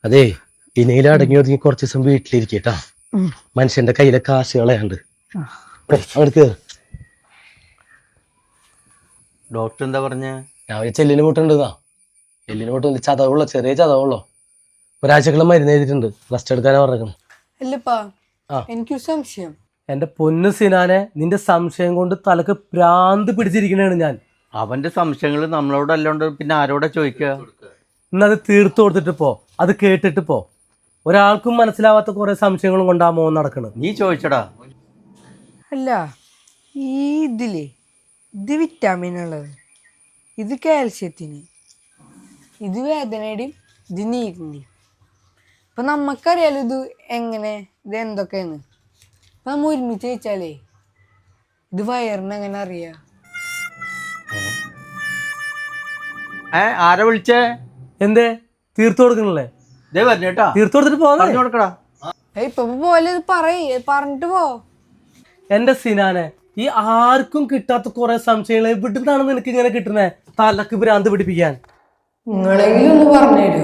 അതെ ഇനിയിലും അടങ്ങി ഒതുങ്ങി കുറച്ച് ദിവസം വീട്ടിലിരിക്കട്ടാ. മനുഷ്യന്റെ കയ്യിലെ കാശ് കളയാണ്ട്. അങ്ങോട്ട് ഡോക്ടർ എന്താ പറഞ്ഞ? രാവിലെ ചെല്ലിന് മുട്ടുണ്ടെന്നാ. എല്ലിന് മുട്ടുണ്ട്, ചതവുള്ളോ, ചെറിയ ചതവുള്ളോ. ഒരാഴ്ചക്കുള്ള മരുന്ന് എഴുതിയിട്ടുണ്ട്, റെസ്റ്റ് എടുക്കാനാ പറഞ്ഞേക്കണം. അല്ലപ്പാ, എനിക്കൊരു സംശയം. എന്റെ പൊന്നു സിനാനെ, നിന്റെ സംശയം കൊണ്ട് തലക്ക് ഭ്രാന്ത് പിടിച്ചിരിക്കണേണ് ഞാൻ. അവന്റെ സംശയങ്ങൾ നമ്മളോടല്ലോണ്ട് പിന്നെ ആരോടെ ചോദിക്കുക? ഇന്നത് തീർത്തു കൊടുത്തിട്ട് പോ, അത് കേട്ടിട്ട് പോ. ഒരാൾക്കും മനസ്സിലാവാത്ത കുറെ സംശയങ്ങളും കൊണ്ടാ മോൻ നടക്കണത്. നീ ചോദിച്ചടാ. അല്ല, ഈ ഇത് വിറ്റാമിനുള്ളത്, ഇത് കാൽസ്യത്തിന്, ഇത് വേദനയുടെയും ഇത് നീരിൻ്റെയും. ഇപ്പൊ നമ്മക്കറിയാലോ ഇത് എങ്ങനെ, ഇത് എന്തൊക്കെയാണ്. ഇപ്പൊ നമ്മ ഒരുമിച്ച് വെച്ചാലേ ഇത് വയറിന് എങ്ങനെ അറിയാ? ആരെ വിളിച്ചേ? എന്തേ തീർത്തു കൊടുക്കണല്ലേ? ഇതേ പറഞ്ഞു കേട്ടാ, തീർത്തു കൊടുത്തിട്ട് പറഞ്ഞു കൊടുക്കടാ. ഇപ്പൊ പോലെ ഇത് പറഞ്ഞിട്ട് പോ. എന്റെ സിനാനെ, ഈ ആർക്കും കിട്ടാത്ത കുറെ സംശയങ്ങൾ എവിടുന്നാണ് നിനക്ക് ഇങ്ങനെ കിട്ടുന്നേ? തലക്ക് ഭ്രാന്ത് പിടിപ്പിക്കാൻ നിങ്ങളെങ്കിലും ഒന്ന് പറഞ്ഞുതരൂ.